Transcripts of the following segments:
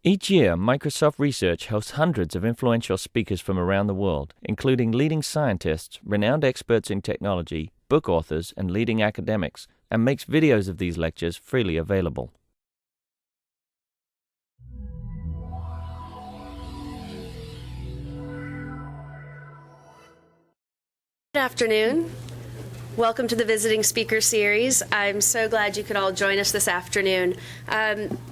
Each year, Microsoft Research hosts hundreds of influential speakers from around the world, including leading scientists, renowned experts in technology, book authors, and leading academics, and makes videos of these lectures freely available. Good afternoon. Welcome to the Visiting Speaker Series. I'm so glad you could all join us this afternoon.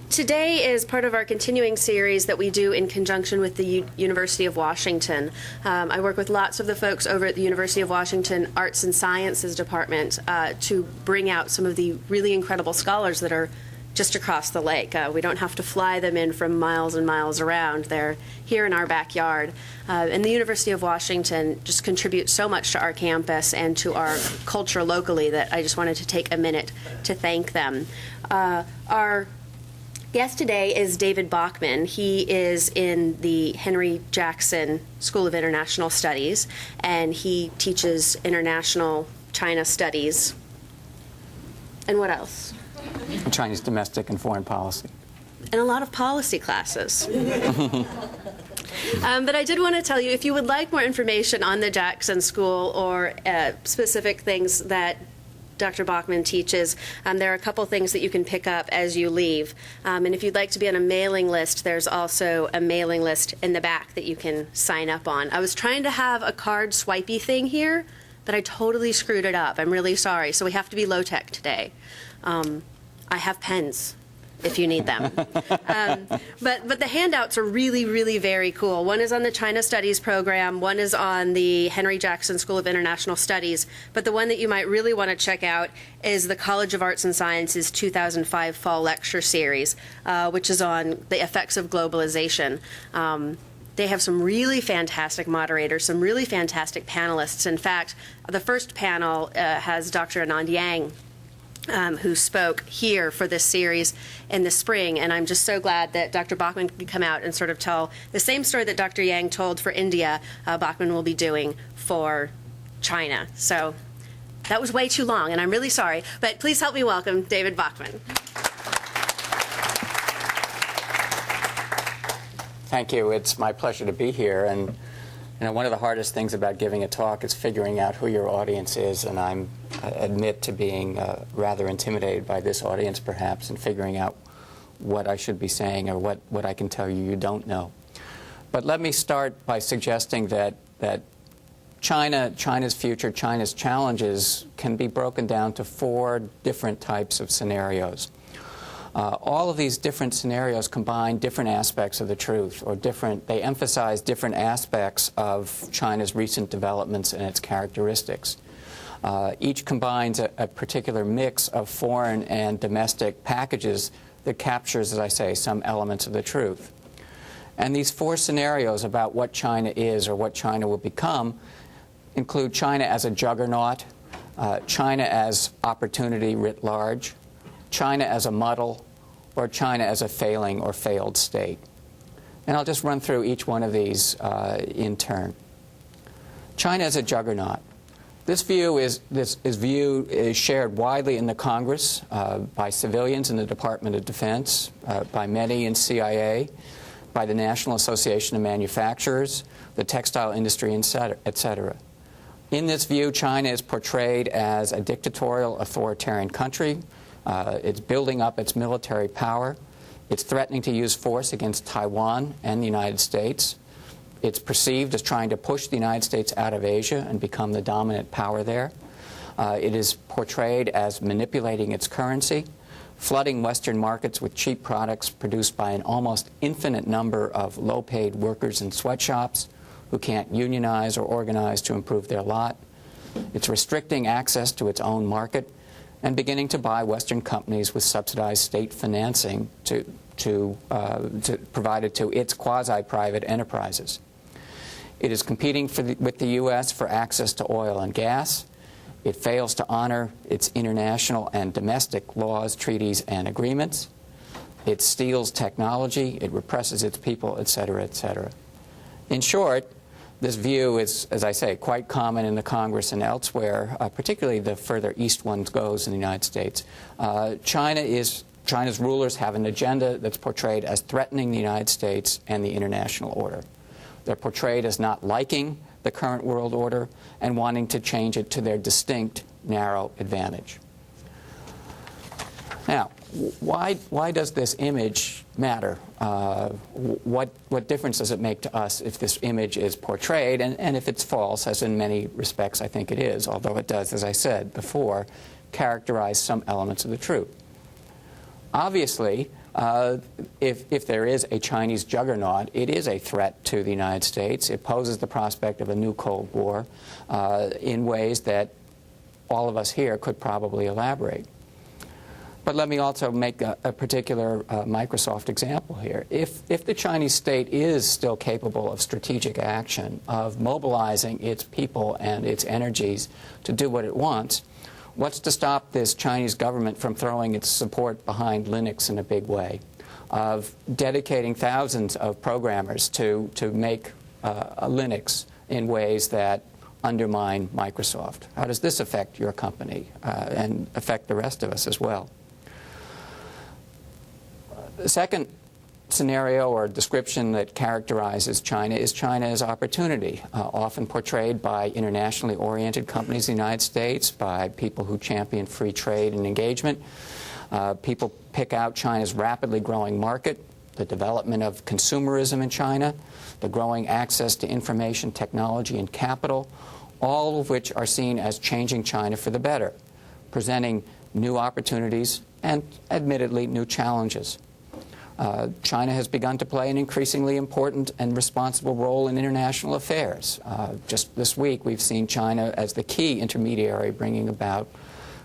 Today is part of our continuing series that we do in conjunction with the University of Washington. I work with lots of the folks over at the University of Washington Arts and Sciences Department to bring out some of the really incredible scholars that are just across the lake. We don't have to fly them in from miles and miles around. They're here in our backyard. And the University of Washington just contributes so much to our campus and to our culture locally that I just wanted to take a minute to thank them. Our guest today is David Bachman. He is in the Henry Jackson School of International Studies, and he teaches international China studies. And what else? Chinese domestic and foreign policy. And a lot of policy classes. But I did want to tell you, if you would like more information on the Jackson School or specific things that Dr. Bachman teaches, there are a couple things that you can pick up as you leave. And if you'd like to be on a mailing list, there's also a mailing list in the back that you can sign up on. I was trying to have a card swipey thing here, but I totally screwed it up. I'm really sorry. So we have to be low-tech today. I have pens if you need them. But the handouts are really, really very cool. One is on the China Studies program. One is on the Henry Jackson School of International Studies. But the one that you might really want to check out is the College of Arts and Sciences 2005 Fall Lecture Series, which is on the effects of globalization. They have some really fantastic moderators, some really fantastic panelists. In fact, the first panel has Dr. Anand Yang, who spoke here for this series in the spring, and I'm just so glad that Dr. Bachman could come out and sort of tell the same story that Dr. Yang told for India, Bachman will be doing for China. So that was way too long, and I'm really sorry, but please help me welcome David Bachman. Thank you. It's my pleasure to be here. And you know, one of the hardest things about giving a talk is figuring out who your audience is, and I admit to being rather intimidated by this audience, perhaps, and figuring out what I should be saying or what I can tell you you don't know. But let me start by suggesting that China's future, China's challenges can be broken down to 4 different types of scenarios. All of these different scenarios combine different aspects of the truth, or they emphasize different aspects of China's recent developments and its characteristics. Each combines a particular mix of foreign and domestic packages that captures, as I say, some elements of the truth. And these 4 scenarios about what China is or what China will become include China as a juggernaut, China as opportunity writ large, China as a muddle, or China as a failing or failed state. And I'll just run through each one of these in turn. China as a juggernaut. This view is shared widely in the Congress by civilians in the Department of Defense, by many in CIA, by the National Association of Manufacturers, the textile industry, etc. In this view, China is portrayed as a dictatorial, authoritarian country. It's building up its military power. It's threatening to use force against Taiwan and the United States. It's perceived as trying to push the United States out of Asia and become the dominant power there. It is portrayed as manipulating its currency, flooding Western markets with cheap products produced by an almost infinite number of low-paid workers in sweatshops who can't unionize or organize to improve their lot. It's restricting access to its own market and beginning to buy Western companies with subsidized state financing to provided to its quasi-private enterprises. It is competing with the U.S. for access to oil and gas. It fails to honor its international and domestic laws, treaties, and agreements. It steals technology. It represses its people, etc., etc. In short, this view is, as I say, quite common in the Congress and elsewhere, particularly the further east one goes in the United States. China is China's rulers have an agenda that's portrayed as threatening the United States and the international order. They're portrayed as not liking the current world order and wanting to change it to their distinct, narrow advantage. Now, why does this image matter? What difference does it make to us if this image is portrayed, and if it's false, as in many respects I think it is, although it does, as I said before, characterize some elements of the truth. Obviously, if there is a Chinese juggernaut, it is a threat to the United States. It poses the prospect of a new Cold War in ways that all of us here could probably elaborate. But let me also make a particular Microsoft example here. If the Chinese state is still capable of strategic action, of mobilizing its people and its energies to do what it wants, what's to stop this Chinese government from throwing its support behind Linux in a big way, of dedicating thousands of programmers to make a Linux in ways that undermine Microsoft? How does this affect your company and affect the rest of us as well? The second scenario or description that characterizes China is China as opportunity, often portrayed by internationally oriented companies in the United States, by people who champion free trade and engagement. People pick out China's rapidly growing market, the development of consumerism in China, the growing access to information technology and capital, all of which are seen as changing China for the better, presenting new opportunities and, admittedly, new challenges. China has begun to play an increasingly important and responsible role in international affairs. Just this week, we've seen China as the key intermediary bringing about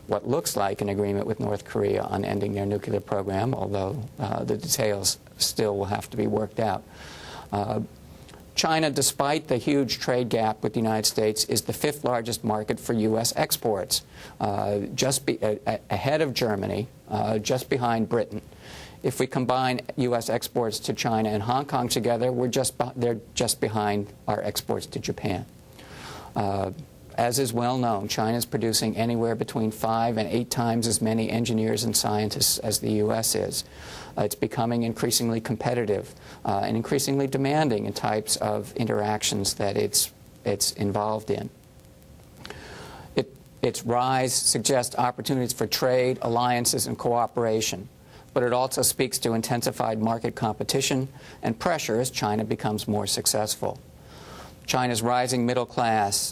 what looks like an agreement with North Korea on ending their nuclear program, although the details still will have to be worked out. China, despite the huge trade gap with the United States, is the fifth largest market for U.S. exports, ahead of Germany, just behind Britain. If we combine U.S. exports to China and Hong Kong together, they're just behind our exports to Japan. As is well known, China is producing anywhere between 5 and 8 times as many engineers and scientists as the U.S. is. It's becoming increasingly competitive and increasingly demanding in types of interactions that it's involved in. Its rise suggests opportunities for trade, alliances, and cooperation. But it also speaks to intensified market competition and pressure as China becomes more successful. China's rising middle class,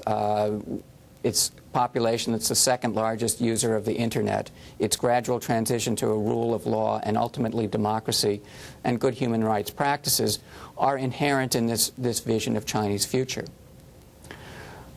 its population that's the second largest user of the Internet, its gradual transition to a rule of law and ultimately democracy and good human rights practices are inherent in this vision of Chinese future.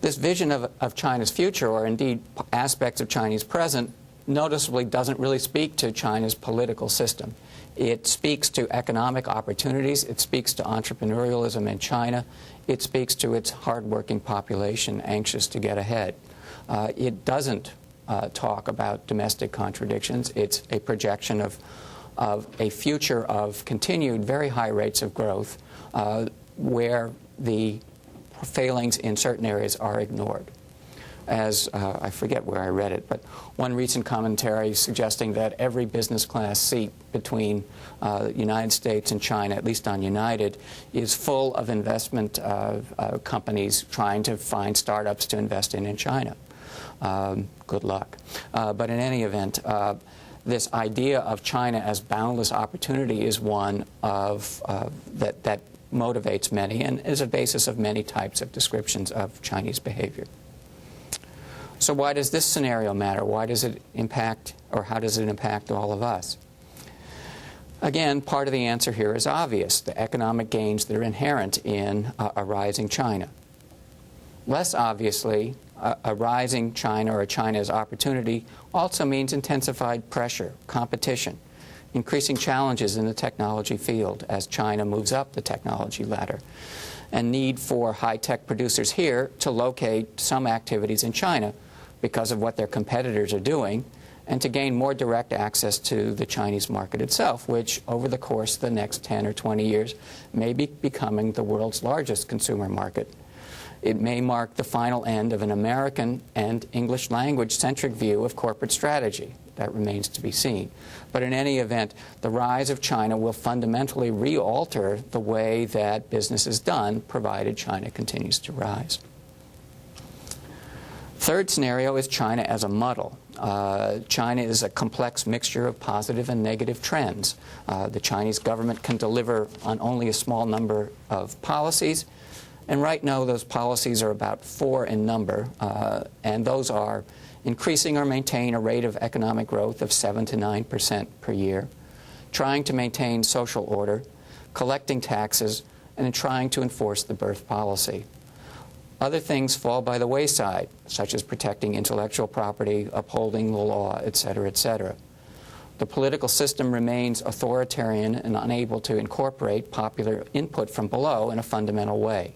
This vision of China's future, or indeed aspects of Chinese present, noticeably doesn't really speak to China's political system. It speaks to economic opportunities. It speaks to entrepreneurialism in China. It speaks to its hardworking population anxious to get ahead. It doesn't talk about domestic contradictions. It's a projection of a future of continued very high rates of growth where the failings in certain areas are ignored. As I forget where I read it, but one recent commentary suggesting that every business class seat between the United States and China, at least on United, is full of investment companies trying to find startups to invest in China. Good luck. But in any event, this idea of China as boundless opportunity is one of that motivates many and is a basis of many types of descriptions of Chinese behavior. So why does this scenario matter? Why does it impact, or how does it impact all of us? Again, part of the answer here is obvious, the economic gains that are inherent in a rising China. Less obviously, a rising China or a China's opportunity also means intensified pressure, competition, increasing challenges in the technology field as China moves up the technology ladder, and need for high-tech producers here to locate some activities in China because of what their competitors are doing, and to gain more direct access to the Chinese market itself, which over the course of the next 10 or 20 years may be becoming the world's largest consumer market. It may mark the final end of an American and English language-centric view of corporate strategy, That remains to be seen. But in any event, the rise of China will fundamentally re-alter the way that business is done, provided China continues to rise. Third scenario is China as a muddle. China is a complex mixture of positive and negative trends. The Chinese government can deliver on only a small number of policies, and right now those policies are about 4 in number, and those are increasing or maintain a rate of economic growth of 7 to 9% per year, trying to maintain social order, collecting taxes, and trying to enforce the birth policy. Other things fall by the wayside, such as protecting intellectual property, upholding the law, etc., etc. The political system remains authoritarian and unable to incorporate popular input from below in a fundamental way.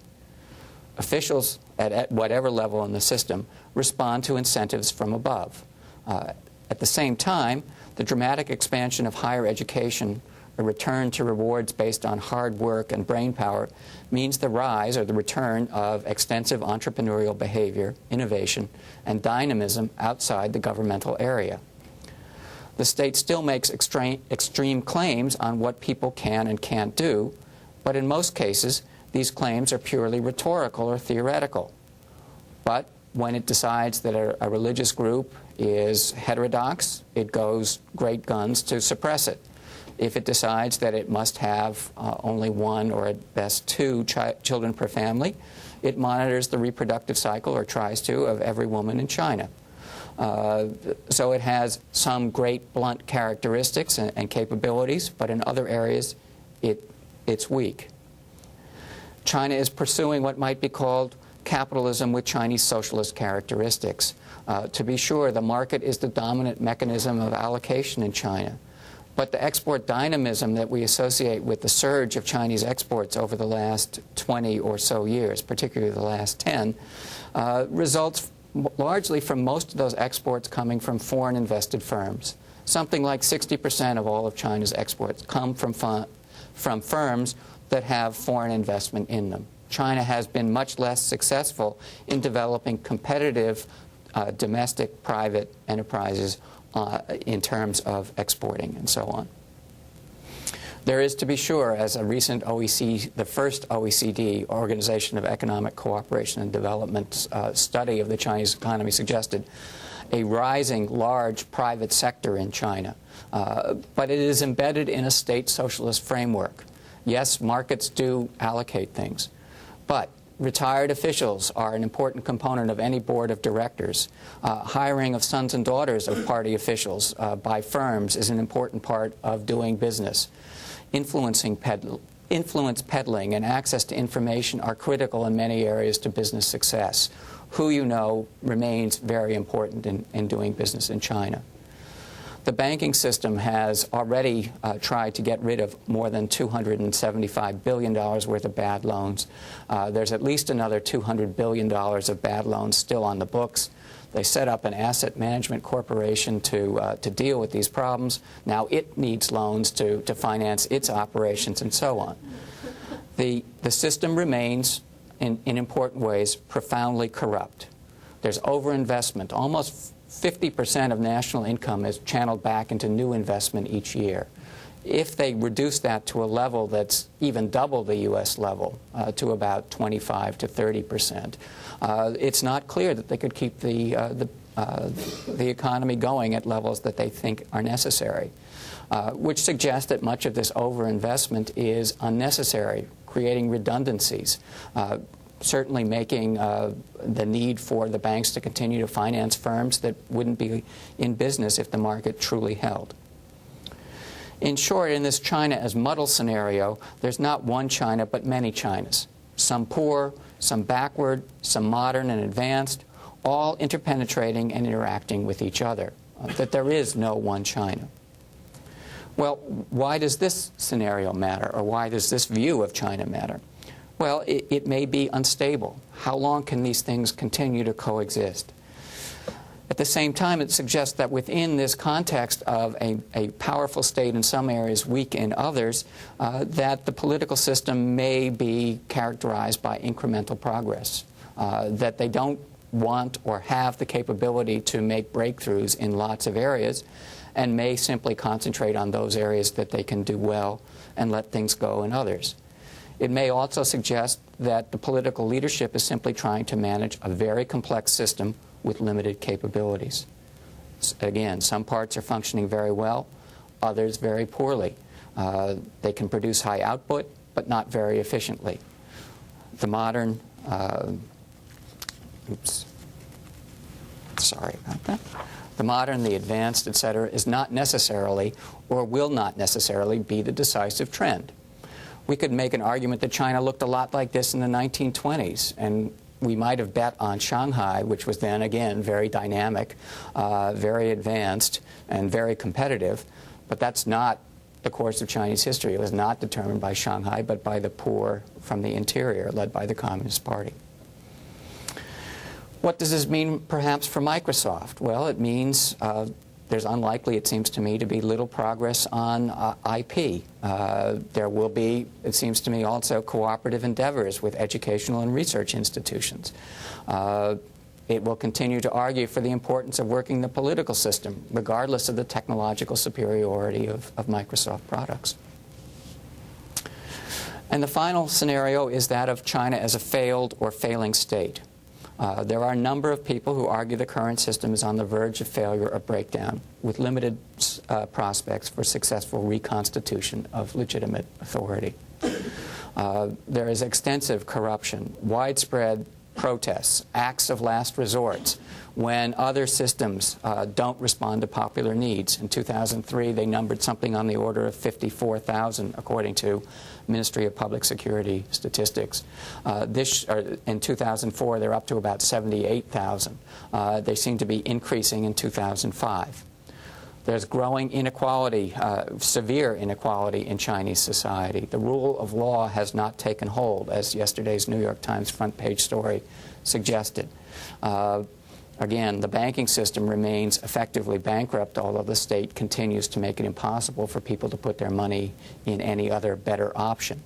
Officials at whatever level in the system respond to incentives from above. At the same time, the dramatic expansion of higher education, a return to rewards based on hard work and brain power, means the rise or the return of extensive entrepreneurial behavior, innovation, and dynamism outside the governmental area. The state still makes extreme claims on what people can and can't do, but in most cases, these claims are purely rhetorical or theoretical. But when it decides that a religious group is heterodox, it goes great guns to suppress it. If it decides that it must have only 1 or at best 2 children per family, it monitors the reproductive cycle, or tries to, of every woman in China. So it has some great blunt characteristics and capabilities, but in other areas it's weak. China is pursuing what might be called capitalism with Chinese socialist characteristics. To be sure, the market is the dominant mechanism of allocation in China. But the export dynamism that we associate with the surge of Chinese exports over the last 20 or so years, particularly the last 10, results largely from most of those exports coming from foreign invested firms. Something like 60% of all of China's exports come from firms that have foreign investment in them. China has been much less successful in developing competitive domestic private enterprises in terms of exporting and so on. There is, to be sure, as a recent the first OECD, Organization of Economic Cooperation and Development study of the Chinese economy suggested, a rising large private sector in China. But it is embedded in a state socialist framework. Yes, markets do allocate things, but retired officials are an important component of any board of directors. Hiring of sons and daughters of party officials by firms is an important part of doing business. Influence peddling and access to information are critical in many areas to business success. Who you know remains very important in doing business in China. The banking system has already tried to get rid of more than $275 billion worth of bad loans. There's at least another $200 billion of bad loans still on the books. They set up an asset management corporation to deal with these problems. Now it needs loans to finance its operations and so on. The system remains, in important ways, profoundly corrupt. There's overinvestment. Almost 50% of national income is channeled back into new investment each year. If they reduce that to a level that's even double the U.S. level, to about 25 to 30%, it's not clear that they could keep the economy going at levels that they think are necessary, which suggests that much of this overinvestment is unnecessary, creating redundancies. Certainly making the need for the banks to continue to finance firms that wouldn't be in business if the market truly held. In short, in this China as muddle scenario, there's not one China but many Chinas. Some poor, some backward, some modern and advanced, all interpenetrating and interacting with each other. That there is no one China. Well, why does this scenario matter, or why does this view of China matter? Well, it may be unstable. How long can these things continue to coexist? At the same time, it suggests that within this context of a powerful state in some areas, weak in others, that the political system may be characterized by incremental progress, that they don't want or have the capability to make breakthroughs in lots of areas, and may simply concentrate on those areas that they can do well and let things go in others. It may also suggest that the political leadership is simply trying to manage a very complex system with limited capabilities. Again, some parts are functioning very well, others very poorly. They can produce high output, but not very efficiently. The modern, sorry about that. The modern, the advanced, etc., is not necessarily or will not necessarily be the decisive trend. We could make an argument that China looked a lot like this in the 1920s, and we might have bet on Shanghai, which was then, again, very dynamic, very advanced, and very competitive. But that's not the course of Chinese history. It was not determined by Shanghai, but by the poor from the interior, led by the Communist Party. What does this mean, perhaps, for Microsoft? Well, it means there's unlikely, it seems to me, to be little progress on IP. There will be, it seems to me, also cooperative endeavors with educational and research institutions. It will continue to argue for the importance of working the political system, regardless of the technological superiority of Microsoft products. And the final scenario is that of China as a failed or failing state. There are a number of people who argue the current system is on the verge of failure or breakdown, with limited prospects for successful reconstitution of legitimate authority. There is extensive corruption, widespread protests, acts of last resort, when other systems don't respond to popular needs. In 2003, they numbered something on the order of 54,000, according to Ministry of Public Security statistics. In 2004, they're up to about 78,000. They seem to be increasing in 2005. There's growing inequality, severe inequality in Chinese society. The rule of law has not taken hold, as yesterday's New York Times front page story suggested. Again, the banking system remains effectively bankrupt, although the state continues to make it impossible for people to put their money in any other better option.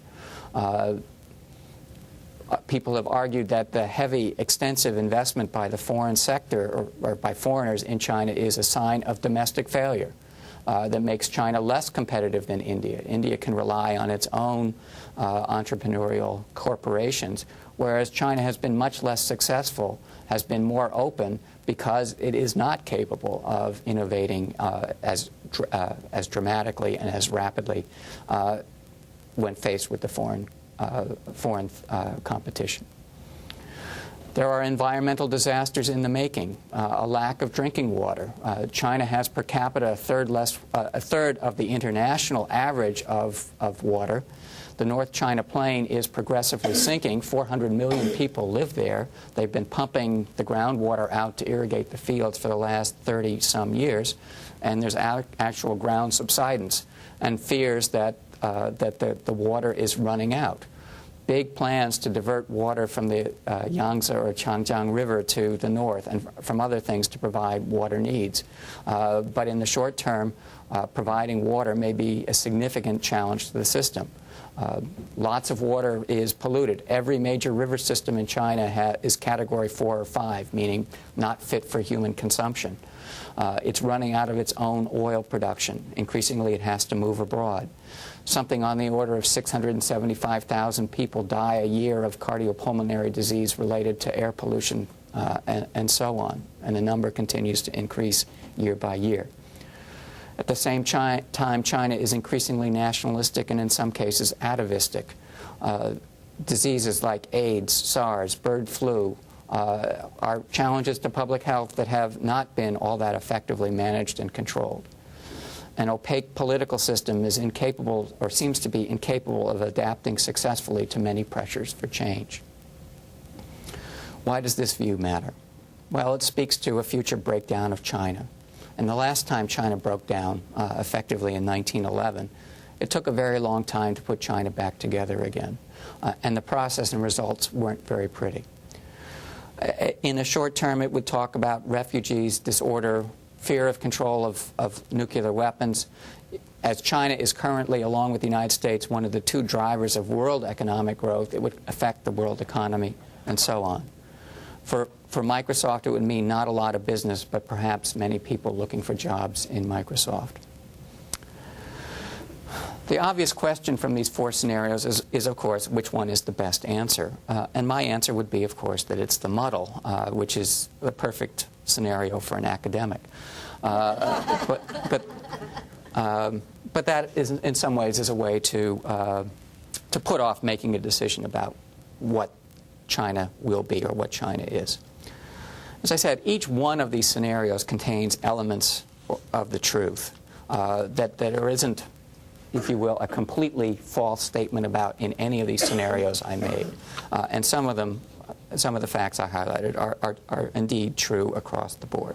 People have argued that the heavy, extensive investment by the foreign sector or by foreigners in China is a sign of domestic failure that makes China less competitive than India. India can rely on its own entrepreneurial corporations, whereas China has been much less successful, has been more open, because it is not capable of innovating as dramatically and as rapidly when faced with the foreign competition. There are environmental disasters in the making, a lack of drinking water. China has per capita a third of the international average of water. The North China Plain is progressively sinking. 400 million people live there. They've been pumping the groundwater out to irrigate the fields for the last 30-some years, and there's actual ground subsidence and fears that the water is running out. Big plans to divert water from the Yangtze or Changjiang River to the north and from other things to provide water needs. But in the short term, providing water may be a significant challenge to the system. Lots of water is polluted. Every major river system in China is Category 4 or 5, meaning not fit for human consumption. It's running out of its own oil production. Increasingly, it has to move abroad. Something on the order of 675,000 people die a year of cardiopulmonary disease related to air pollution and so on. And the number continues to increase year by year. At the same time, China is increasingly nationalistic and in some cases atavistic. Diseases like AIDS, SARS, bird flu are challenges to public health that have not been all that effectively managed and controlled. An opaque political system is incapable, or seems to be incapable, of adapting successfully to many pressures for change. Why does this view matter? Well, it speaks to a future breakdown of China. And the last time China broke down effectively in 1911, it took a very long time to put China back together again. And the process and results weren't very pretty. In the short term, it would talk about refugees, disorder, fear of control of nuclear weapons. As China is currently, along with the United States, one of the two drivers of world economic growth, it would affect the world economy, and so on. For Microsoft, it would mean not a lot of business, but perhaps many people looking for jobs in Microsoft. The obvious question from these 4 scenarios is, of course, which one is the best answer? And my answer would be, of course, that it's the Muddle, which is the perfect scenario for an academic. But that is, in some ways, is a way to put off making a decision about what China will be or what China is. As I said, each one of these scenarios contains elements of the truth that there isn't, if you will, a completely false statement about in any of these scenarios I made. And some of the facts I highlighted are indeed true across the board.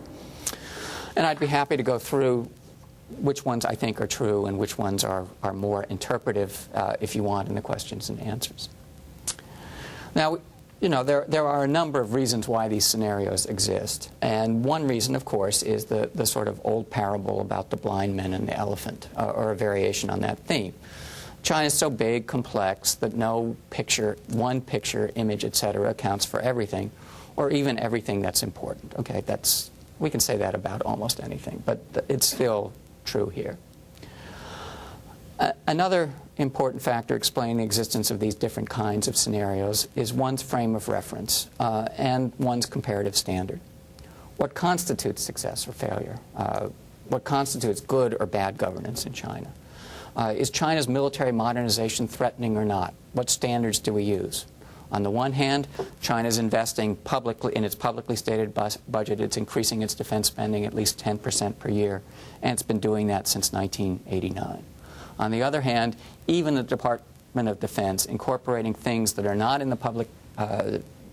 And I'd be happy to go through which ones I think are true and which ones are more interpretive, if you want, in the questions and answers. Now, there are a number of reasons why these scenarios exist. And one reason, of course, is the sort of old parable about the blind men and the elephant, or a variation on that theme. China is so big, complex, that no picture, one picture, image, etc., accounts for everything, or even everything that's important. Okay, we can say that about almost anything, but it's still true here. Another important factor explaining the existence of these different kinds of scenarios is one's frame of reference and one's comparative standard. What constitutes success or failure? What constitutes good or bad governance in China? Is China's military modernization threatening or not? What standards do we use? On the one hand, China's investing publicly in its publicly stated budget. It's increasing its defense spending at least 10% per year, and it's been doing that since 1989. On the other hand, even the Department of Defense, incorporating things that are not in the public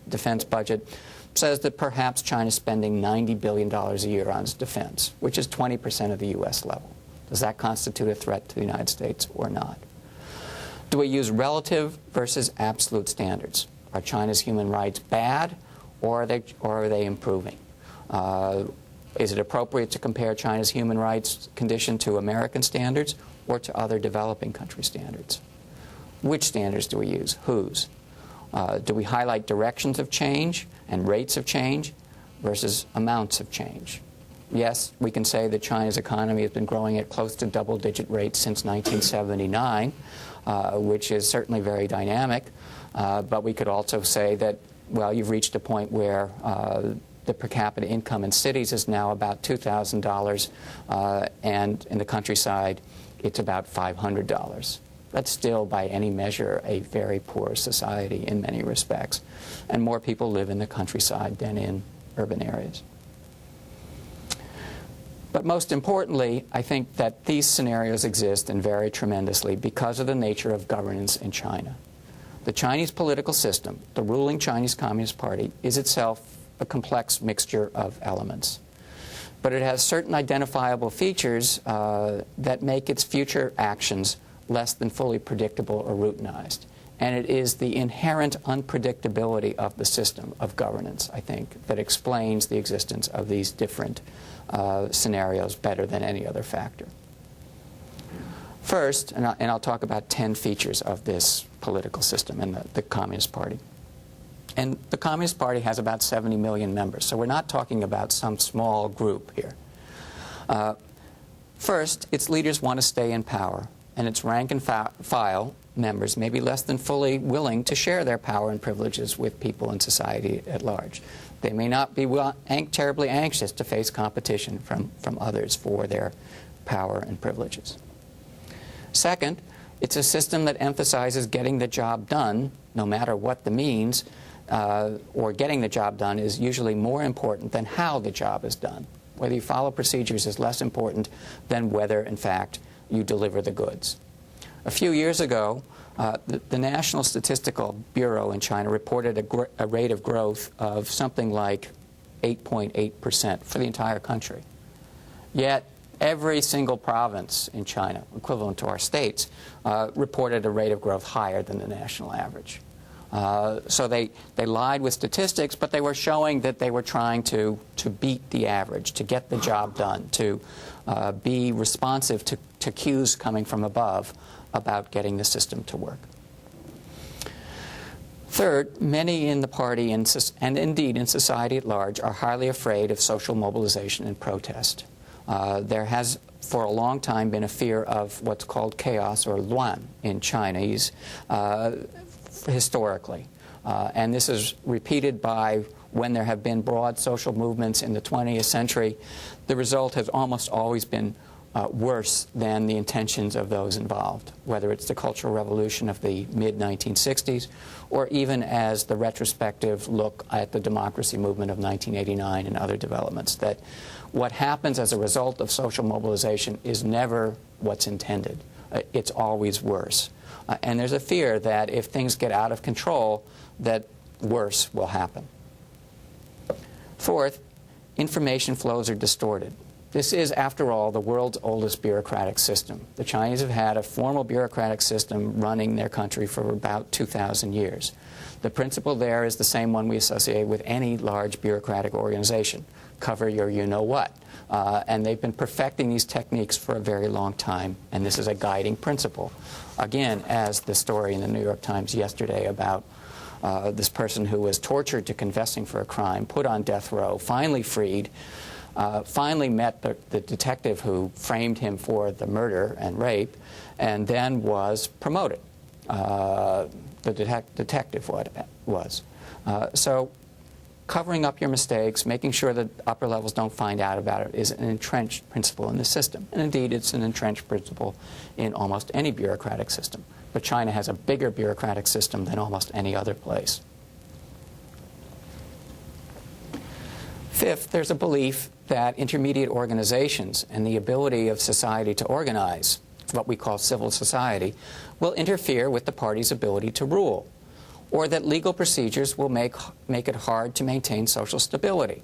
defense budget, says that perhaps China's spending $90 billion a year on its defense, which is 20% of the U.S. level. Does that constitute a threat to the United States or not? Do we use relative versus absolute standards? Are China's human rights bad, or are they improving? Is it appropriate to compare China's human rights condition to American standards or to other developing country standards? Which standards do we use? Whose? Do we highlight directions of change and rates of change versus amounts of change? Yes, we can say that China's economy has been growing at close to double-digit rates since 1979, which is certainly very dynamic. But we could also say that, well, you've reached a point where the per capita income in cities is now about $2,000, and in the countryside, it's about $500. That's still, by any measure, a very poor society in many respects. And more people live in the countryside than in urban areas. But most importantly, I think that these scenarios exist and vary tremendously because of the nature of governance in China. The Chinese political system, the ruling Chinese Communist Party, is itself a complex mixture of elements. But it has certain identifiable features that make its future actions less than fully predictable or routinized. And it is the inherent unpredictability of the system of governance, I think, that explains the existence of these different scenarios better than any other factor. First, and I'll talk about 10 features of this political system in the Communist Party. And the Communist Party has about 70 million members, so we're not talking about some small group here. First, its leaders want to stay in power, and its rank and file members may be less than fully willing to share their power and privileges with people in society at large. They may not be terribly anxious to face competition from others for their power and privileges. Second, it's a system that emphasizes getting the job done, no matter what the means, or getting the job done is usually more important than how the job is done. Whether you follow procedures is less important than whether, in fact, you deliver the goods. A few years ago, the National Statistical Bureau in China reported a rate of growth of something like 8.8% for the entire country. Yet, every single province in China, equivalent to our states, reported a rate of growth higher than the national average. So they lied with statistics, but they were showing that they were trying to beat the average, to get the job done, to be responsive to cues coming from above about getting the system to work. Third, many in the party and indeed in society at large are highly afraid of social mobilization and protest. There has for a long time been a fear of what's called chaos or luan in Chinese historically. And this is repeated by when there have been broad social movements in the 20th century. The result has almost always been worse than the intentions of those involved, whether it's the Cultural Revolution of the mid-1960s or even as the retrospective look at the democracy movement of 1989 and other developments, that what happens as a result of social mobilization is never what's intended. It's always worse. And there's a fear that if things get out of control, that worse will happen. Fourth, information flows are distorted. This is, after all, the world's oldest bureaucratic system. The Chinese have had a formal bureaucratic system running their country for about 2,000 years. The principle there is the same one we associate with any large bureaucratic organization: cover your you-know-what. And they've been perfecting these techniques for a very long time, and this is a guiding principle. Again, as the story in the New York Times yesterday about this person who was tortured to confessing for a crime, put on death row, finally freed, finally met the detective who framed him for the murder and rape, and then was promoted. The detective was. So covering up your mistakes, making sure that upper levels don't find out about it, is an entrenched principle in the system. And indeed, it's an entrenched principle in almost any bureaucratic system. But China has a bigger bureaucratic system than almost any other place. Fifth, there's a belief that intermediate organizations and the ability of society to organize, what we call civil society, will interfere with the party's ability to rule, or that legal procedures will make it hard to maintain social stability.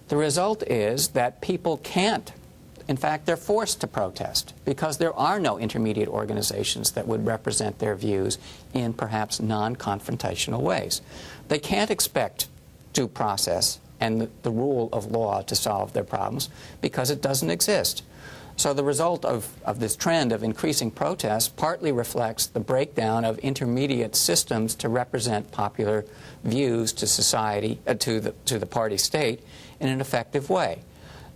The result is that people can't. In fact, they're forced to protest because there are no intermediate organizations that would represent their views in perhaps non-confrontational ways. They can't expect due process and the rule of law to solve their problems because it doesn't exist. So the result of this trend of increasing protests partly reflects the breakdown of intermediate systems to represent popular views to society, to the party state in an effective way.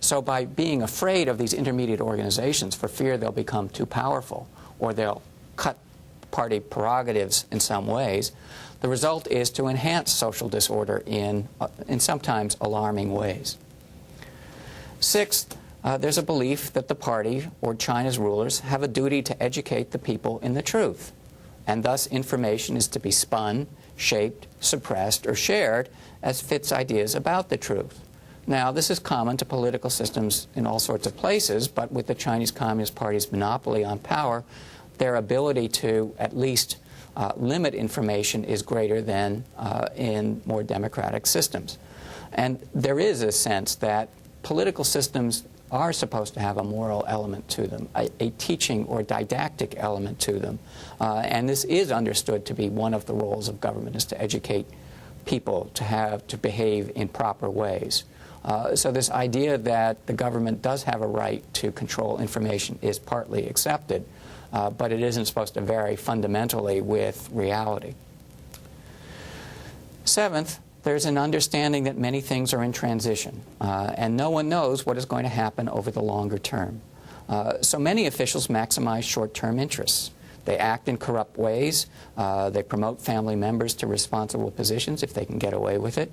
So by being afraid of these intermediate organizations for fear they'll become too powerful or they'll cut party prerogatives in some ways, the result is to enhance social disorder in sometimes alarming ways. Sixth, there's a belief that the party or China's rulers have a duty to educate the people in the truth, and thus information is to be spun, shaped, suppressed, or shared as fits ideas about the truth. Now, this is common to political systems in all sorts of places, but with the Chinese Communist Party's monopoly on power, their ability to at least limit information is greater than in more democratic systems. And there is a sense that political systems are supposed to have a moral element to them, a teaching or didactic element to them. And this is understood to be one of the roles of government, is to educate people to behave in proper ways. So this idea that the government does have a right to control information is partly accepted, but it isn't supposed to vary fundamentally with reality. Seventh, there's an understanding that many things are in transition, and no one knows what is going to happen over the longer term. So many officials maximize short-term interests. They act in corrupt ways. They promote family members to responsible positions if they can get away with it.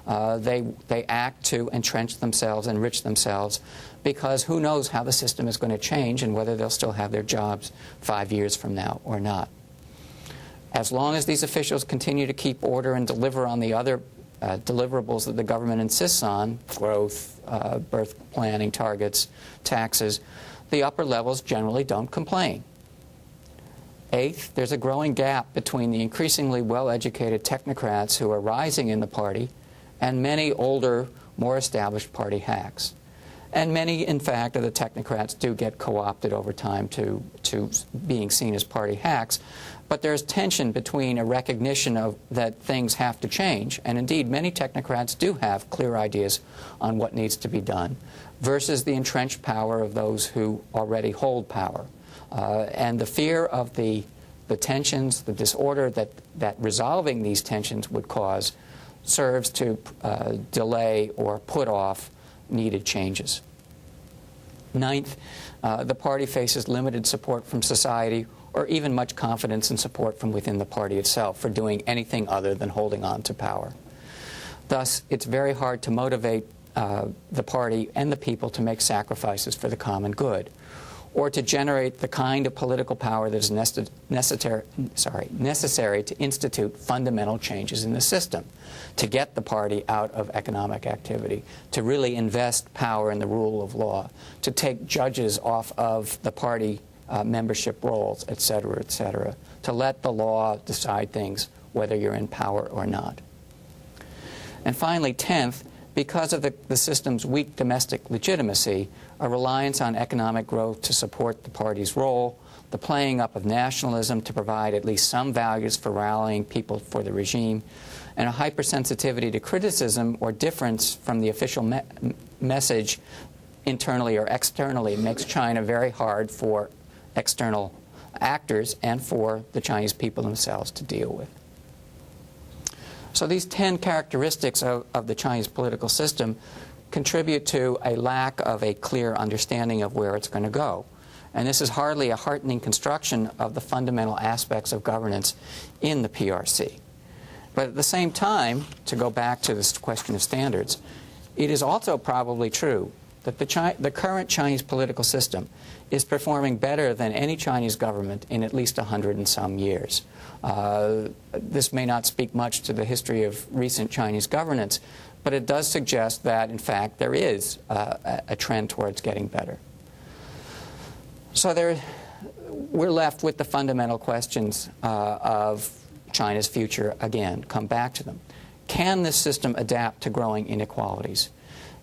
They act to entrench themselves, enrich themselves, because who knows how the system is going to change and whether they'll still have their jobs 5 years from now or not. As long as these officials continue to keep order and deliver on the other deliverables that the government insists on, growth, birth planning targets, taxes, the upper levels generally don't complain. Eighth, there's a growing gap between the increasingly well-educated technocrats who are rising in the party and many older, more established party hacks. And many, in fact, of the technocrats do get co-opted over time to being seen as party hacks. But there's tension between a recognition of that things have to change, and indeed many technocrats do have clear ideas on what needs to be done, versus the entrenched power of those who already hold power. And the fear of the the tensions, the disorder that resolving these tensions would cause serves to delay or put off needed changes. Ninth, the party faces limited support from society or even much confidence and support from within the party itself for doing anything other than holding on to power. Thus, it's very hard to motivate the party and the people to make sacrifices for the common good, or to generate the kind of political power that is necessary to institute fundamental changes in the system, to get the party out of economic activity, to really invest power in the rule of law, to take judges off of the party membership rolls, et cetera, to let the law decide things whether you're in power or not. And finally, 10th, because of the system's weak domestic legitimacy, a reliance on economic growth to support the party's role, the playing up of nationalism to provide at least some values for rallying people for the regime, and a hypersensitivity to criticism or difference from the official message internally or externally makes China very hard for external actors and for the Chinese people themselves to deal with. So these 10 characteristics of the Chinese political system contribute to a lack of a clear understanding of where it's going to go. And this is hardly a heartening construction of the fundamental aspects of governance in the PRC. But at the same time, to go back to this question of standards, it is also probably true that the current Chinese political system is performing better than any Chinese government in at least 100 and some years. This may not speak much to the history of recent Chinese governance, but it does suggest that, in fact, there is a trend towards getting better. So we're left with the fundamental questions of China's future again, come back to them. Can this system adapt to growing inequalities?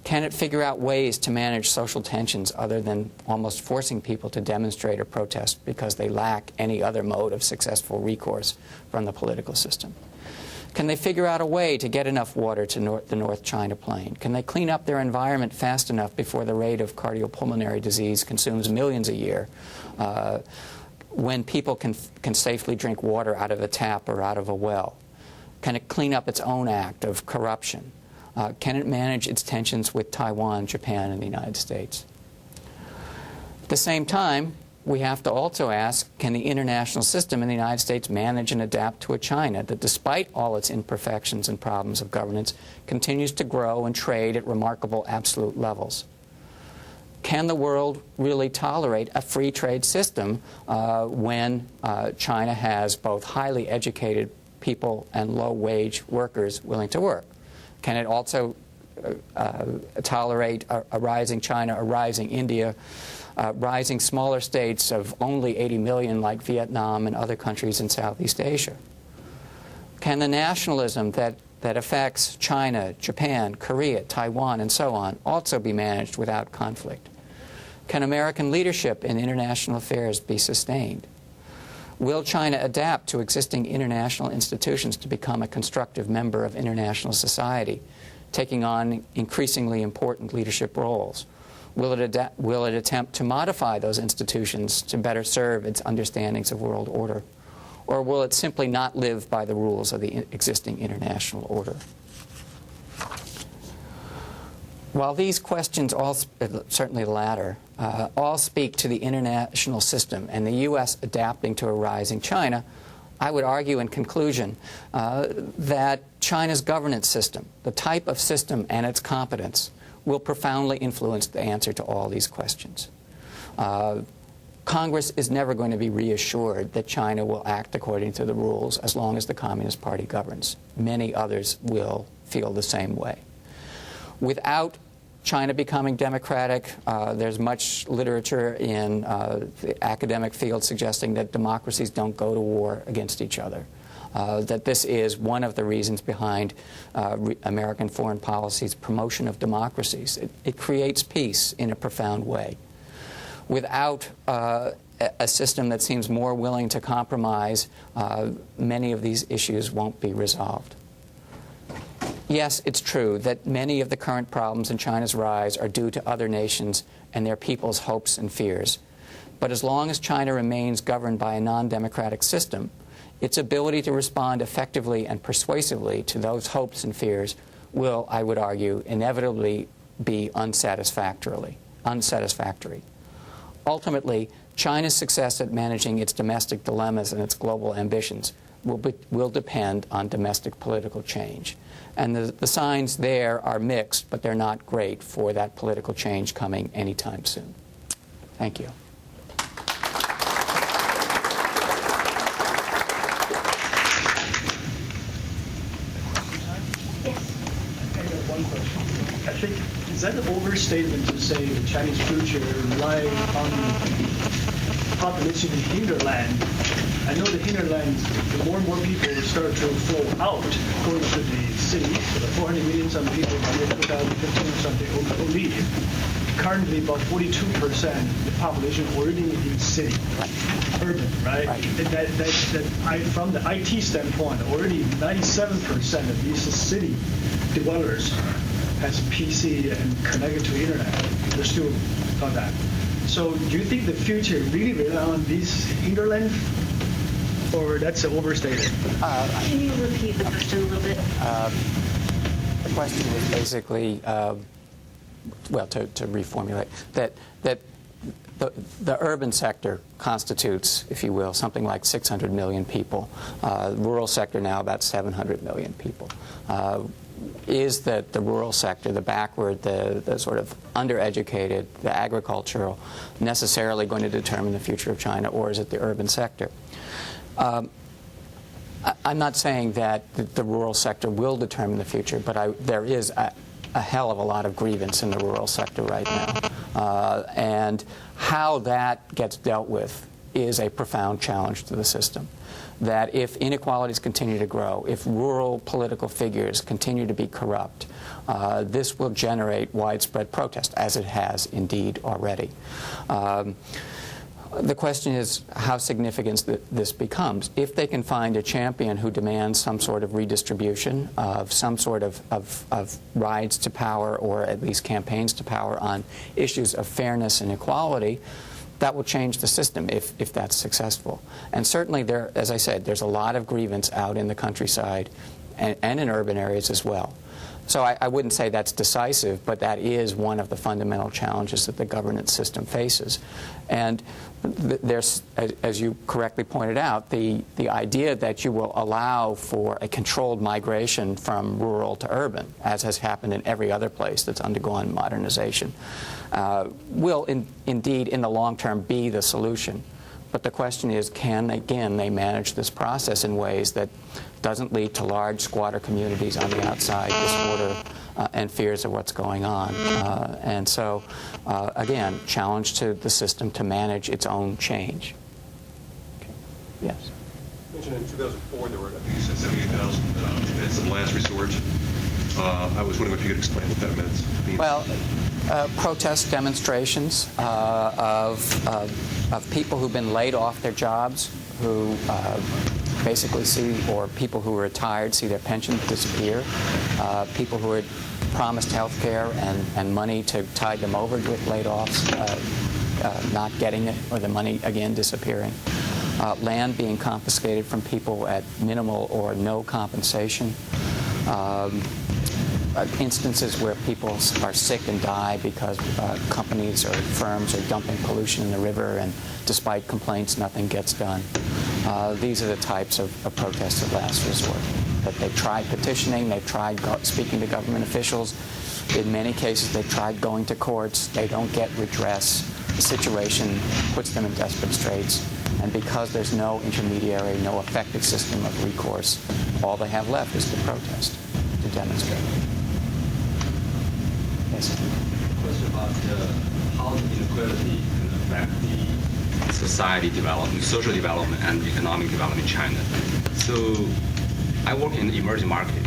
Can it figure out ways to manage social tensions other than almost forcing people to demonstrate or protest because they lack any other mode of successful recourse from the political system? Can they figure out a way to get enough water to the North China Plain? Can they clean up their environment fast enough before the rate of cardiopulmonary disease consumes millions a year, when people can safely drink water out of a tap or out of a well? Can it clean up its own act of corruption? Can it manage its tensions with Taiwan, Japan, and the United States? At the same time, we have to also ask, can the international system in the United States manage and adapt to a China that, despite all its imperfections and problems of governance, continues to grow and trade at remarkable absolute levels? Can the world really tolerate a free trade system when China has both highly educated people and low-wage workers willing to work? Can it also tolerate a rising China, a rising India, rising smaller states of only 80 million like Vietnam and other countries in Southeast Asia? Can the nationalism that affects China, Japan, Korea, Taiwan, and so on also be managed without conflict? Can American leadership in international affairs be sustained? Will China adapt to existing international institutions to become a constructive member of international society, taking on increasingly important leadership roles? Will it attempt to modify those institutions to better serve its understandings of world order? Or will it simply not live by the rules of the existing international order? While these questions, certainly the latter, all speak to the international system and the U.S. adapting to a rising China, I would argue in conclusion that China's governance system, the type of system and its competence, will profoundly influence the answer to all these questions. Congress is never going to be reassured that China will act according to the rules as long as the Communist Party governs. Many others will feel the same way. Without China becoming democratic, there's much literature in the academic field suggesting that democracies don't go to war against each other, that this is one of the reasons behind American foreign policy's promotion of democracies. It creates peace in a profound way. Without a system that seems more willing to compromise, many of these issues won't be resolved. Yes, it's true that many of the current problems in China's rise are due to other nations and their people's hopes and fears. But as long as China remains governed by a non-democratic system, its ability to respond effectively and persuasively to those hopes and fears will, I would argue, inevitably be unsatisfactory. Ultimately, China's success at managing its domestic dilemmas and its global ambitions will depend on domestic political change. And the signs there are mixed, but they're not great for that political change coming anytime soon. Thank you. I think, is that an overstatement to say the Chinese future rely on population in hinterland? I know the hinterland, the more and more people start to flow out, going to the city, the 400 million some people by the year 2015 or something will leave. Currently, about 42% of the population already in city, urban, right? From the IT standpoint, already 97% of these city dwellers has a PC and connected to internet. They're still on that. So do you think the future really rely on these hinterland, or that's overstated? Can you repeat the question a little bit? The question was basically, well, to reformulate, that the urban sector constitutes, if you will, something like 600 million people. The rural sector now about 700 million people. Is that the rural sector, the backward, the sort of undereducated, the agricultural, necessarily going to determine the future of China, or is it the urban sector? I'm not saying that the rural sector will determine the future, but there is a hell of a lot of grievance in the rural sector right now. And how that gets dealt with is a profound challenge to the system. That if inequalities continue to grow, if rural political figures continue to be corrupt, this will generate widespread protest, as it has indeed already. The question is how significant this becomes. If they can find a champion who demands some sort of redistribution of some sort of rides to power, or at least campaigns to power on issues of fairness and equality, that will change the system if that's successful. And certainly there, as I said, there's a lot of grievance out in the countryside and in urban areas as well. So I wouldn't say that's decisive, but that is one of the fundamental challenges that the governance system faces. And there's, as you correctly pointed out, the idea that you will allow for a controlled migration from rural to urban, as has happened in every other place that's undergone modernization, will indeed, in the long term, be the solution. But the question is, can, again, they manage this process in ways that doesn't lead to large squatter communities on the outside, disorder, and fears of what's going on. And so, again, challenge to the system to manage its own change. Okay. Yes? You mentioned in 2004 there were, I think you said 78,000 events of last resort. I was wondering if you could explain what that means. Well, protest demonstrations of people who've been laid off their jobs, who basically see, or people who are retired see their pensions disappear, people who are promised health care and money to tide them over with laid-offs, not getting it, or the money again disappearing. Land being confiscated from people at minimal or no compensation. Instances where people are sick and die because companies or firms are dumping pollution in the river, and despite complaints, nothing gets done. These are the types of protests of last resort. That they've tried petitioning, they've tried speaking to government officials. In many cases, they've tried going to courts. They don't get redress. The situation puts them in desperate straits. And because there's no intermediary, no effective system of recourse, all they have left is to protest, to demonstrate. Yes? Question about how inequality can affect the society development, social development, and economic development in China. So I work in the emerging market.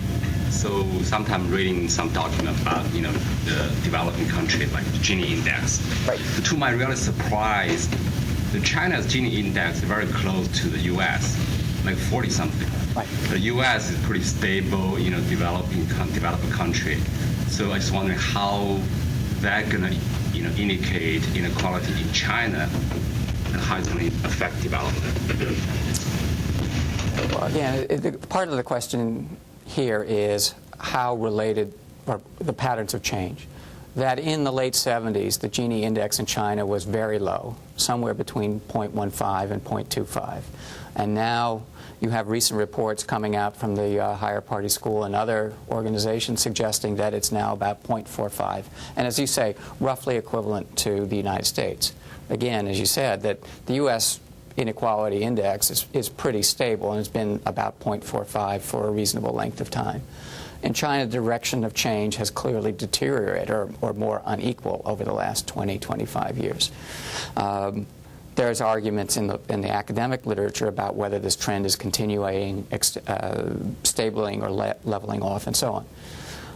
So sometimes reading some document about, the developing country, like the Gini index. Right. So to my real surprise, the China's Gini index is very close to the U.S., like 40-something. Right. The U.S. is pretty stable, developing country. So I just wondering how that gonna, indicate inequality in China, and how it's going to affect development? Well, again, part of the question here is how related are the patterns of change. That in the late 70s, the Gini index in China was very low, somewhere between 0.15 and 0.25. And now you have recent reports coming out from the Higher Party School and other organizations suggesting that it's now about 0.45. And as you say, roughly equivalent to the United States. Again, as you said, that the U.S. inequality index is pretty stable and has been about 0.45 for a reasonable length of time. In China, the direction of change has clearly deteriorated or more unequal over the last 20, 25 years. There's arguments in the academic literature about whether this trend is continuing, stabling, or leveling off, and so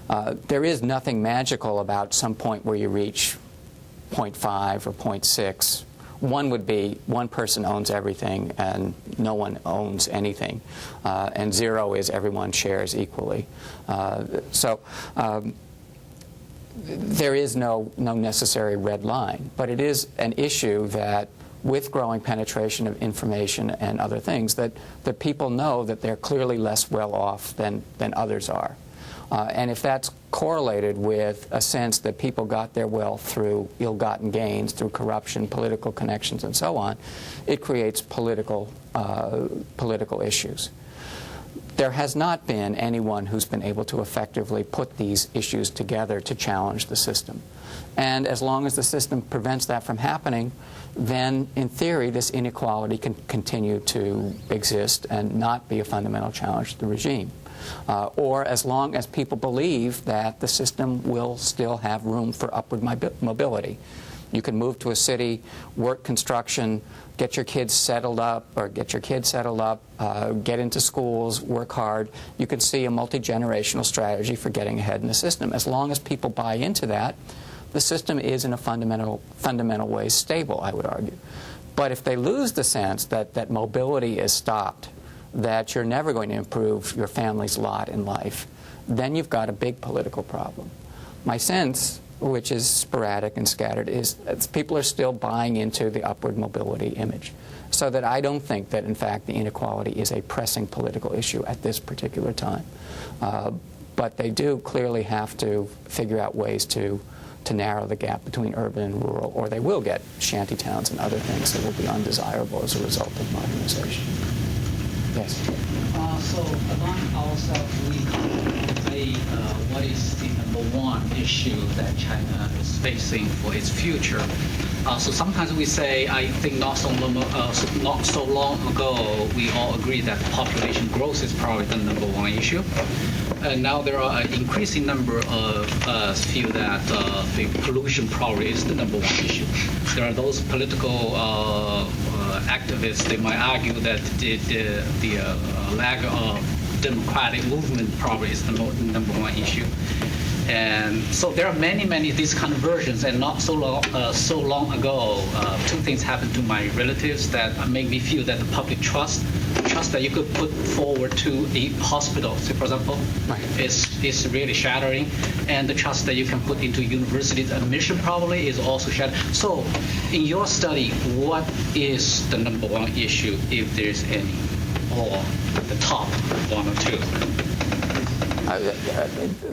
on. There is nothing magical about some point where you reach 0.5 or 0.6. One would be one person owns everything and no one owns anything, and zero is everyone shares equally. There is no necessary red line, but it is an issue that with growing penetration of information and other things, that people know that they're clearly less well off than others are. And if that's correlated with a sense that people got their wealth through ill-gotten gains, through corruption, political connections, and so on, it creates political issues. There has not been anyone who's been able to effectively put these issues together to challenge the system. And as long as the system prevents that from happening, then in theory this inequality can continue to exist and not be a fundamental challenge to the regime. Or as long as people believe that the system will still have room for upward mobility. You can move to a city, work construction, get your kids settled up, or get your kids settled up, get into schools, work hard. You can see a multi-generational strategy for getting ahead in the system. As long as people buy into that, the system is in a fundamental way stable, I would argue. But if they lose the sense that mobility is stopped, that you're never going to improve your family's lot in life, then you've got a big political problem. My sense, which is sporadic and scattered, is that people are still buying into the upward mobility image. So that I don't think that, in fact, the inequality is a pressing political issue at this particular time. But they do clearly have to figure out ways to narrow the gap between urban and rural, or they will get shanty towns and other things that will be undesirable as a result of modernization. Yes. So among ourselves, we contemplate what is the number one issue that China is facing for its future. So sometimes we say, I think not so long ago, we all agree that population growth is probably the number one issue. And now there are an increasing number of us feel that the pollution probably is the number one issue. There are those political activists, they might argue that the lack of democratic movement probably is the number one issue. And so there are many of these kind of versions, and not so long ago, two things happened to my relatives that make me feel that the public trust that you could put forward to a hospital, say, for example, is really shattering, and the trust that you can put into universities admission probably is also shattered. So in your study, what is the number one issue, if there's any, or the top one or two?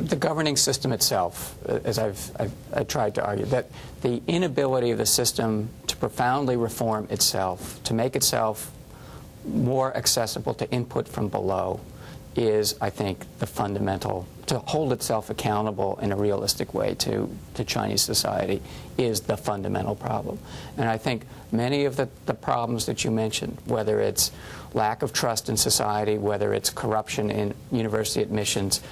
The governing system itself, as I've tried to argue, that the inability of the system to profoundly reform itself, to make itself more accessible to input from below, is, I think, the fundamental, to hold itself accountable in a realistic way to Chinese society is the fundamental problem. And I think many of the problems that you mentioned, whether it's lack of trust in society, whether it's corruption in university admissions,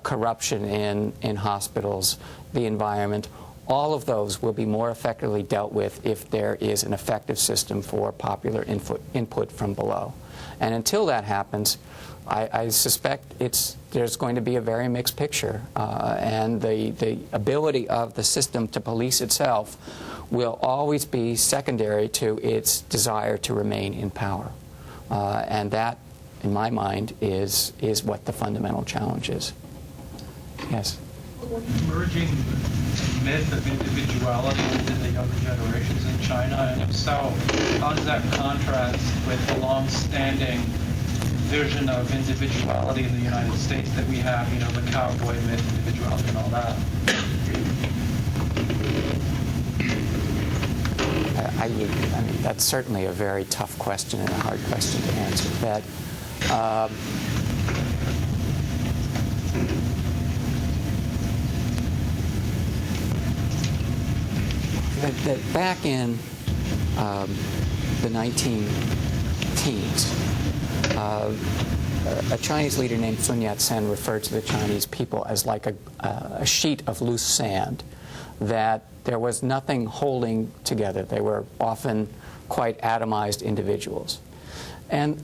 corruption in hospitals, the environment, all of those will be more effectively dealt with if there is an effective system for popular input from below. And until that happens, I suspect there's going to be a very mixed picture, and the ability of the system to police itself will always be secondary to its desire to remain in power. And that, in my mind, is what the fundamental challenge is. Yes? Merging myth of individuality within the younger generations in China? And if so, how does that contrast with the long-standing vision of individuality in the United States that we have, the cowboy myth, individuality and all that? I mean, that's certainly a very tough question and a hard question to answer. That back in the 19-teens, a Chinese leader named Sun Yat-sen referred to the Chinese people as like a sheet of loose sand, that there was nothing holding together. They were often quite atomized individuals. And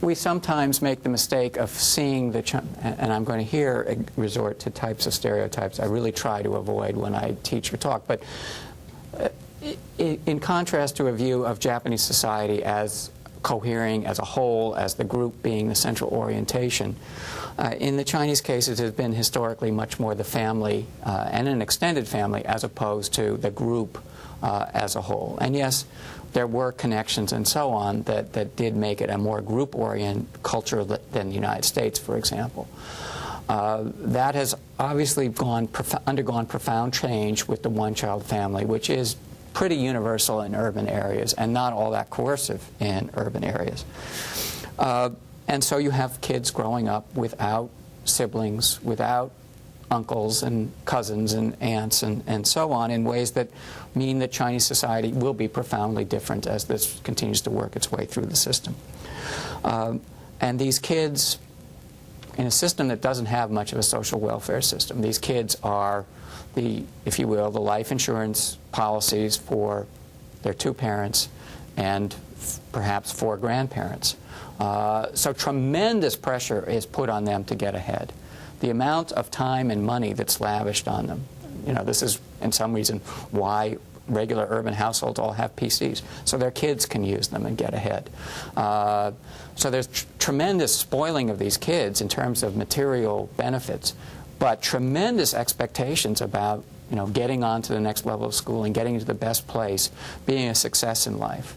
we sometimes make the mistake of seeing and I'm going to here resort to types of stereotypes I really try to avoid when I teach or talk, but in contrast to a view of Japanese society as cohering as a whole, as the group being the central orientation, in the Chinese case it has been historically much more the family and an extended family as opposed to the group as a whole. And yes, there were connections and so on that did make it a more group-oriented culture than the United States, for example. That has obviously undergone profound change with the one-child family, which is pretty universal in urban areas and not all that coercive in urban areas. And so you have kids growing up without siblings, without uncles and cousins and aunts and so on, in ways that mean that Chinese society will be profoundly different as this continues to work its way through the system. And these kids, in a system that doesn't have much of a social welfare system, these kids are if you will, the life insurance policies for their two parents and perhaps 4 grandparents. So tremendous pressure is put on them to get ahead. The amount of time and money that's lavished on them, this is in some reason why regular urban households all have PCs, so their kids can use them and get ahead. So there's tremendous spoiling of these kids in terms of material benefits, but tremendous expectations about getting on to the next level of school and getting to the best place, being a success in life.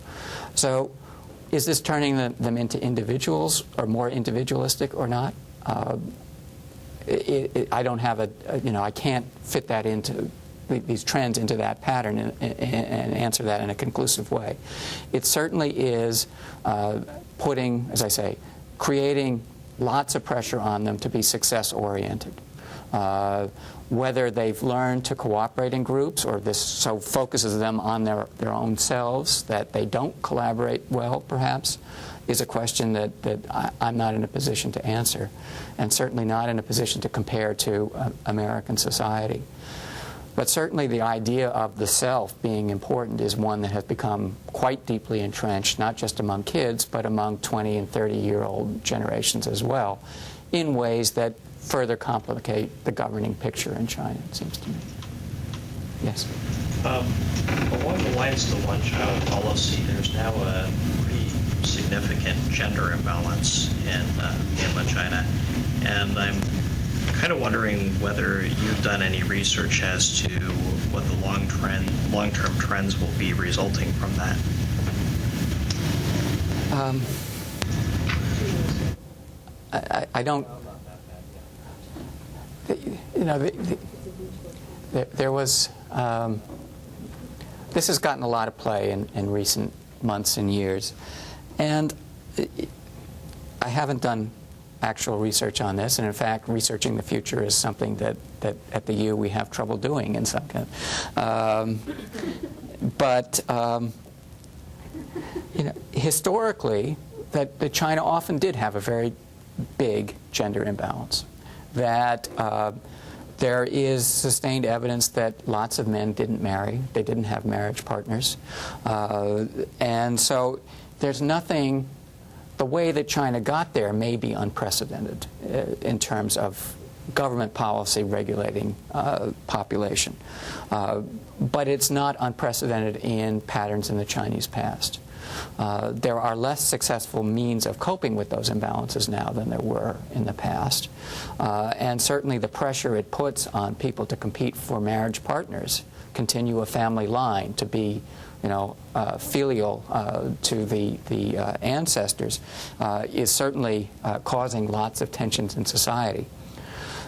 So is this turning them into individuals or more individualistic or not? I don't have I can't fit that into these trends into that pattern and answer that in a conclusive way. It certainly is putting, as I say, creating lots of pressure on them to be success-oriented. Whether they've learned to cooperate in groups or this so focuses them on their own selves that they don't collaborate well, perhaps, is a question that I'm not in a position to answer, and certainly not in a position to compare to American society. But certainly the idea of the self being important is one that has become quite deeply entrenched, not just among kids, but among 20- and 30-year-old generations as well, in ways that further complicate the governing picture in China, it seems to me. Yes? Along the lines of the one-child policy, there's now a pretty significant gender imbalance in mainland China, and I'm kind of wondering whether you've done any research as to what the long-term trends will be resulting from that. I don't. There was. This has gotten a lot of play in recent months and years, and I haven't done actual research on this, and in fact, researching the future is something that at the U we have trouble doing in some kind. Historically, that China often did have a very big gender imbalance. That there is sustained evidence that lots of men didn't marry; they didn't have marriage partners, and so there's nothing. The way that China got there may be unprecedented in terms of government policy regulating population. But it's not unprecedented in patterns in the Chinese past. There are less successful means of coping with those imbalances now than there were in the past. And certainly the pressure it puts on people to compete for marriage partners, continue a family line, to be filial to the ancestors, is certainly causing lots of tensions in society.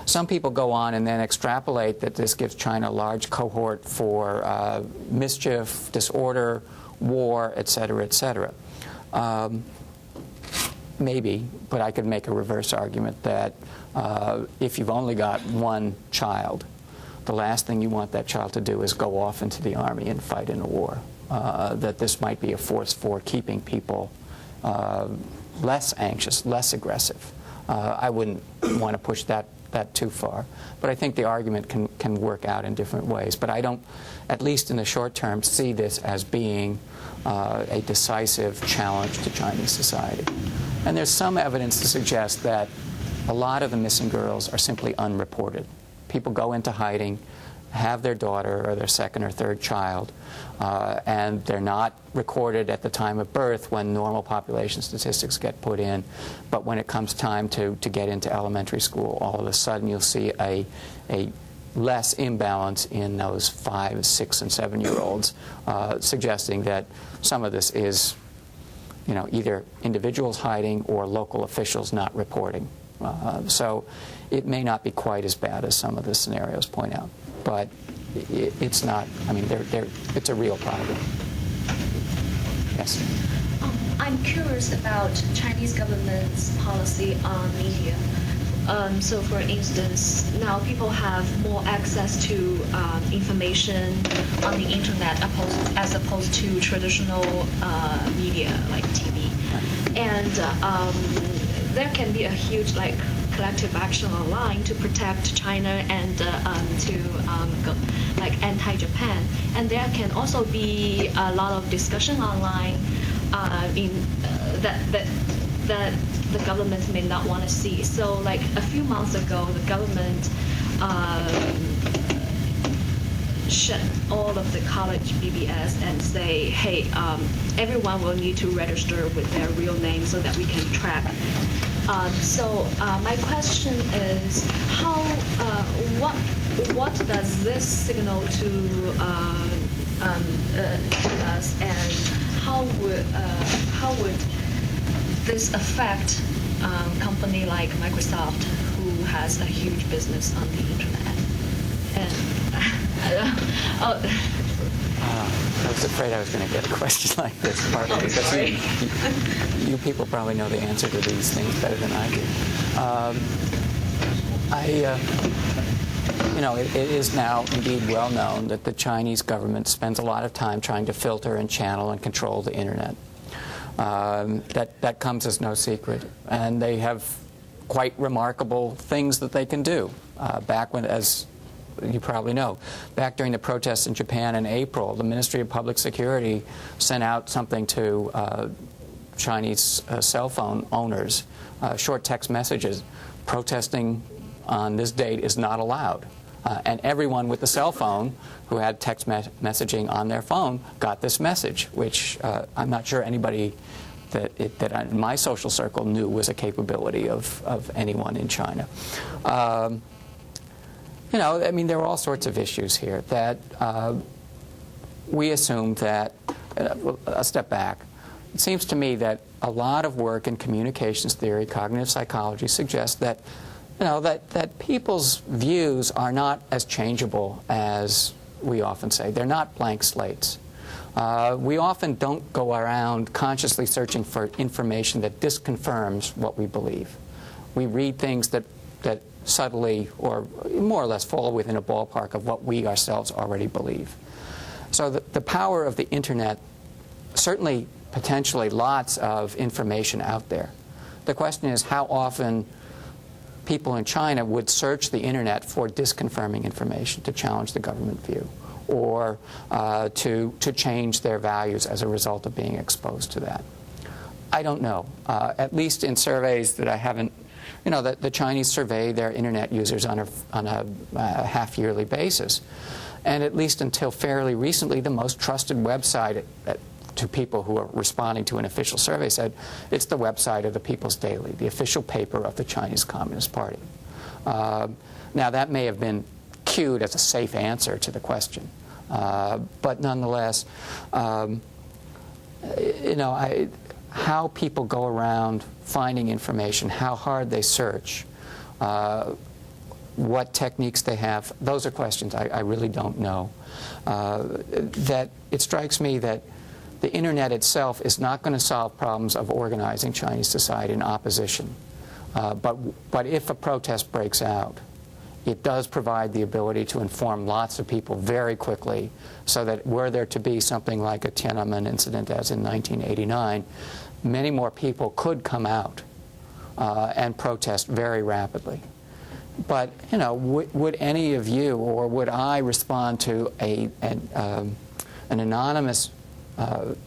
Some people go on and then extrapolate that this gives China a large cohort for mischief, disorder, war, etc., etc. Maybe, but I could make a reverse argument that if you've only got one child, the last thing you want that child to do is go off into the army and fight in a war. That this might be a force for keeping people less anxious, less aggressive. I wouldn't want to push that too far. But I think the argument can work out in different ways. But I don't, at least in the short term, see this as being a decisive challenge to Chinese society. And there's some evidence to suggest that a lot of the missing girls are simply unreported. People go into hiding, have their daughter or their second or third child, and they're not recorded at the time of birth when normal population statistics get put in. But when it comes time to get into elementary school, all of a sudden you'll see a less imbalance in those 5, 6, and 7-year-olds, suggesting that some of this is either individuals hiding or local officials not reporting. So it may not be quite as bad as some of the scenarios point out. But it's not, it's a real problem. Yes? I'm curious about Chinese government's policy on media. So for instance, now people have more access to information on the internet as opposed to traditional media like TV. And there can be a huge collective action online to protect China and to anti-Japan, and there can also be a lot of discussion online that the government may not want to see. So a few months ago, the government shut all of the college BBS and say, hey, everyone will need to register with their real name so that we can track. So my question is, what does this signal to us, and how would this affect a company like Microsoft, who has a huge business on the internet? And I was afraid I was going to get a question like this, partly because you people probably know the answer to these things better than I do. It is now indeed well known that the Chinese government spends a lot of time trying to filter and channel and control the internet. That comes as no secret, and they have quite remarkable things that they can do. Back when, as you probably know, back during the protests in Japan in April, the Ministry of Public Security sent out something to Chinese cell phone owners, short text messages, protesting on this date is not allowed. And everyone with a cell phone who had text messaging on their phone got this message, which I'm not sure anybody that in my social circle knew was a capability of anyone in China. There are all sorts of issues here that we assume that, a step back, it seems to me that a lot of work in communications theory, cognitive psychology, suggests that, that people's views are not as changeable as we often say. They're not blank slates. We often don't go around consciously searching for information that disconfirms what we believe. We read things that subtly or more or less fall within a ballpark of what we ourselves already believe. So the power of the internet, certainly potentially lots of information out there. The question is how often people in China would search the internet for disconfirming information to challenge the government view, or to change their values as a result of being exposed to that. I don't know. At least in surveys that I haven't, the Chinese survey their internet users on a half-yearly basis. And at least until fairly recently, the most trusted website, to people who are responding to an official survey said, it's the website of the People's Daily, the official paper of the Chinese Communist Party. Now, that may have been cued as a safe answer to the question. But nonetheless, how people go around finding information, how hard they search, what techniques they have, those are questions I really don't know. That it strikes me that the internet itself is not going to solve problems of organizing Chinese society in opposition. But if a protest breaks out, it does provide the ability to inform lots of people very quickly, so that were there to be something like a Tiananmen incident as in 1989, many more people could come out and protest very rapidly. But, would any of you, or would I respond to an anonymous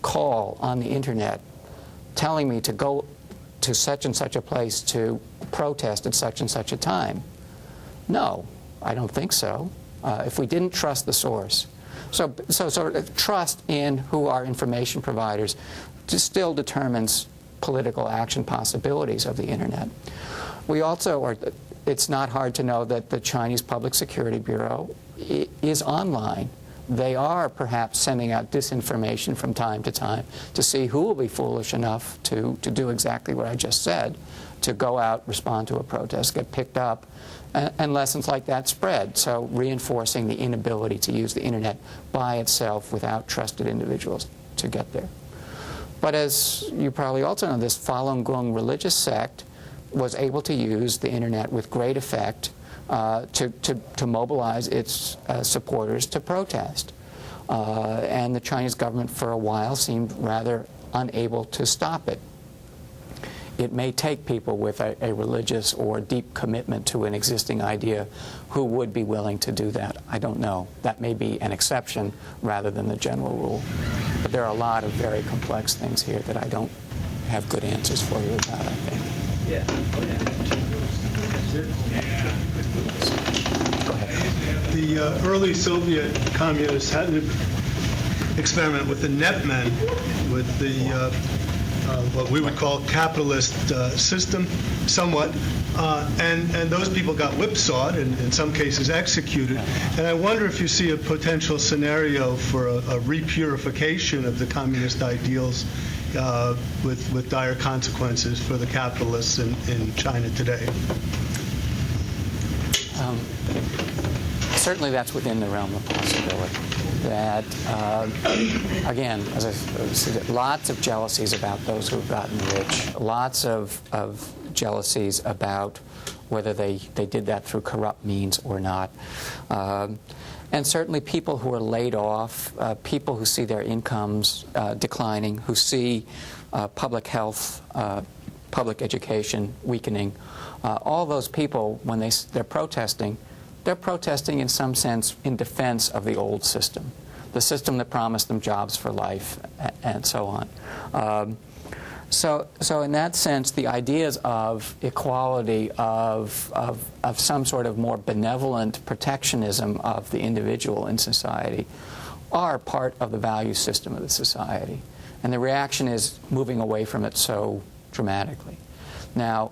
call on the internet telling me to go to such and such a place to protest at such and such a time? No, I don't think so. If we didn't trust the source. So sort of trust in who our information providers still determines political action possibilities of the internet. We also it's not hard to know that the Chinese Public Security Bureau is online. They are perhaps sending out disinformation from time to time to see who will be foolish enough to do exactly what I just said, to go out, respond to a protest, get picked up, and lessons like that spread. So reinforcing the inability to use the internet by itself without trusted individuals to get there. But as you probably also know, this Falun Gong religious sect was able to use the internet with great effect to mobilize its supporters to protest. And the Chinese government for a while seemed rather unable to stop it. It may take people with a religious or deep commitment to an existing idea who would be willing to do that. I don't know. That may be an exception rather than the general rule. But there are a lot of very complex things here that I don't have good answers for you about, I think. Yeah. Go ahead. The early Soviet communists had an experiment with the netmen, with the what we would call capitalist system, somewhat, and those people got whipsawed and in some cases executed. And I wonder if you see a potential scenario for a repurification of the communist ideals with dire consequences for the capitalists in China today. Certainly that's within the realm of possibility. That, again, as I said, lots of jealousies about those who have gotten rich, lots of jealousies about whether they did that through corrupt means or not. And certainly people who are laid off, people who see their incomes declining, who see public health, public education weakening, all those people, when they're protesting in some sense in defense of the old system, the system that promised them jobs for life, and so on. So in that sense, the ideas of equality, of some sort of more benevolent protectionism of the individual in society are part of the value system of the society. And the reaction is moving away from it so dramatically. Now,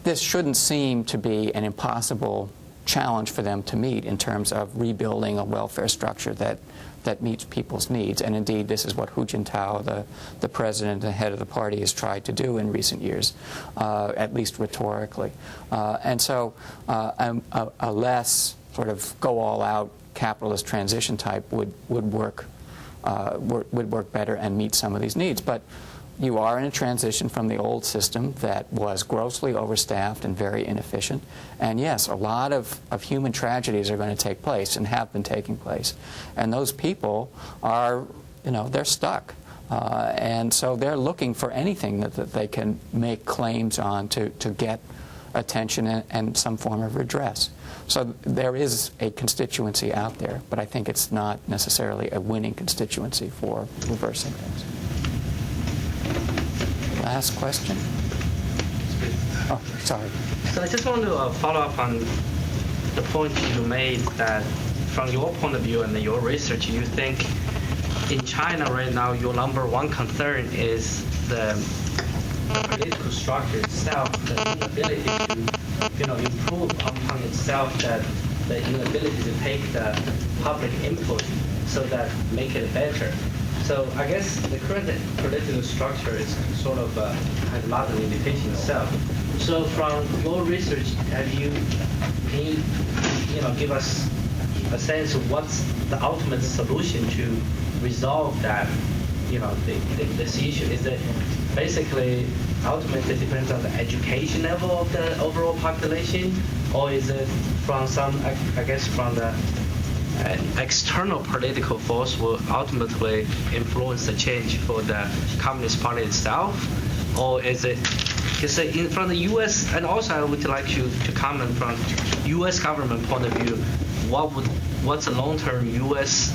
this shouldn't seem to be an impossible challenge for them to meet in terms of rebuilding a welfare structure that meets people's needs. And indeed, this is what Hu Jintao, the president and head of the party, has tried to do in recent years, at least rhetorically. And so a less sort of go-all-out capitalist transition type would work better and meet some of these needs. But you are in a transition from the old system that was grossly overstaffed and very inefficient. And yes, a lot of human tragedies are going to take place and have been taking place. And those people are, they're stuck. And so they're looking for anything that they can make claims on to get attention and some form of redress. So there is a constituency out there, but I think it's not necessarily a winning constituency for reversing things. Last question? Oh, sorry. So I just want to follow up on the point you made that from your point of view and your research, you think in China right now, your number one concern is the political structure itself, the inability to, improve upon itself, that the inability to take the public input so that make it better. So I guess the current political structure is sort of has a lot of limitation itself. So from your research, can you give us a sense of what's the ultimate solution to resolve that, this issue? Is it basically ultimately depends on the education level of the overall population, or is it from from the external political force will ultimately influence the change for the Communist Party itself, or is it from the U.S. and also I would like you to comment from U.S. government point of view, what's the long-term U.S.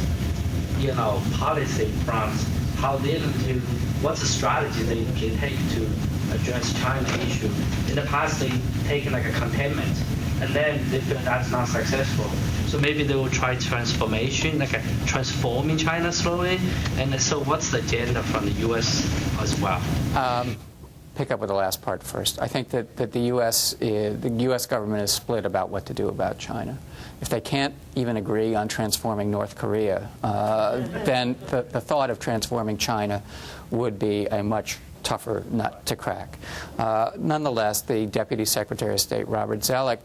policy front, how they do, what's the strategy they take to address China issue? In the past, they taken like a containment, and then they feel that's not successful. So maybe they will try transformation, like transforming China slowly. And so what's the agenda from the U.S. as well? Pick up with the last part first. I think that the U.S. government is split about what to do about China. If they can't even agree on transforming North Korea, then the thought of transforming China would be a much tougher nut to crack. Nonetheless, the Deputy Secretary of State, Robert Zoellick,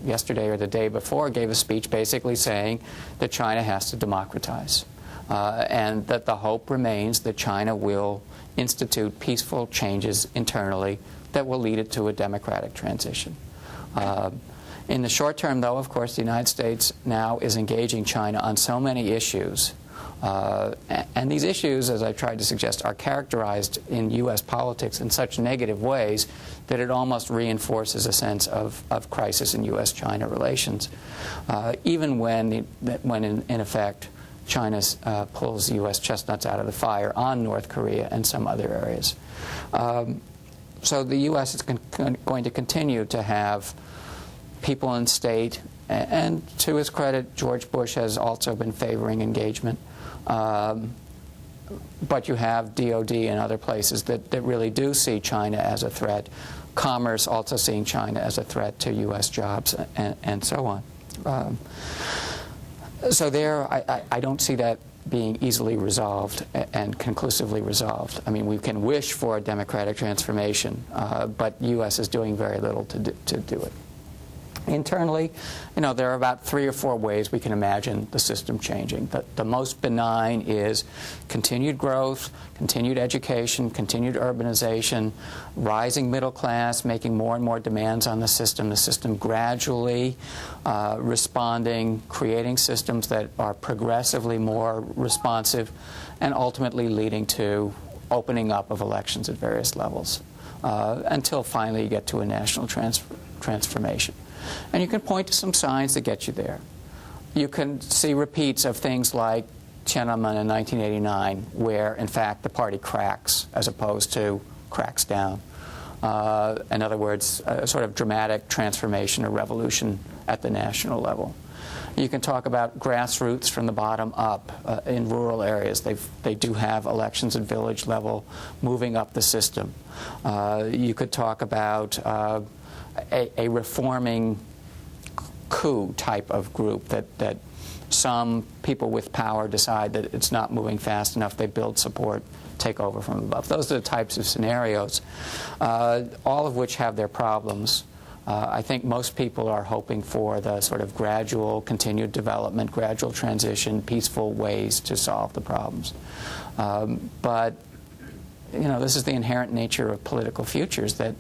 yesterday or the day before, gave a speech basically saying that China has to democratize, and that the hope remains that China will institute peaceful changes internally that will lead it to a democratic transition. In the short term, though, of course, the United States now is engaging China on so many issues. And these issues, as I tried to suggest, are characterized in U.S. politics in such negative ways that it almost reinforces a sense of crisis in U.S.-China relations, even when in effect, China pulls U.S. chestnuts out of the fire on North Korea and some other areas. So the U.S. is going to continue to have people in state, and to his credit, George Bush has also been favoring engagement. But you have DOD and other places that really do see China as a threat. Commerce also seeing China as a threat to U.S. jobs and so on. So there, I don't see that being easily resolved and conclusively resolved. I mean, we can wish for a democratic transformation, but U.S. is doing very little to do it. Internally, there are about 3 or 4 ways we can imagine the system changing. The most benign is continued growth, continued education, continued urbanization, rising middle class, making more and more demands on the system gradually responding, creating systems that are progressively more responsive, and ultimately leading to opening up of elections at various levels, until finally you get to a national transformation. And you can point to some signs that get you there. You can see repeats of things like Tiananmen in 1989, where, in fact, the party cracks as opposed to cracks down. In other words, a sort of dramatic transformation or revolution at the national level. You can talk about grassroots from the bottom up in rural areas. They do have elections at village level, moving up the system. You could talk about a reforming coup type of group that some people with power decide that it's not moving fast enough, they build support, take over from above. Those are the types of scenarios, all of which have their problems. I think most people are hoping for the sort of gradual, continued development, gradual transition, peaceful ways to solve the problems. But, this is the inherent nature of political futures, that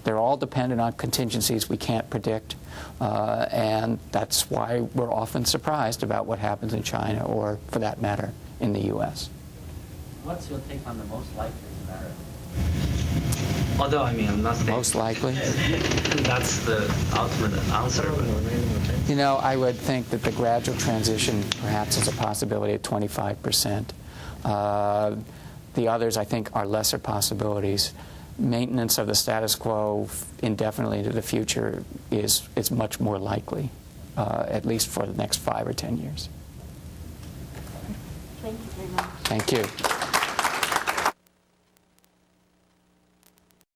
they're all dependent on contingencies we can't predict, and that's why we're often surprised about what happens in China, or, for that matter, in the U.S. What's your take on the most likely scenario? Although, I'm not saying... Most likely? That's the ultimate answer. I would think that the gradual transition perhaps is a possibility at 25%. The others, I think, are lesser possibilities. Maintenance of the status quo indefinitely into the future is much more likely, at least for the next 5 or 10 years. Thank you very much. Thank you.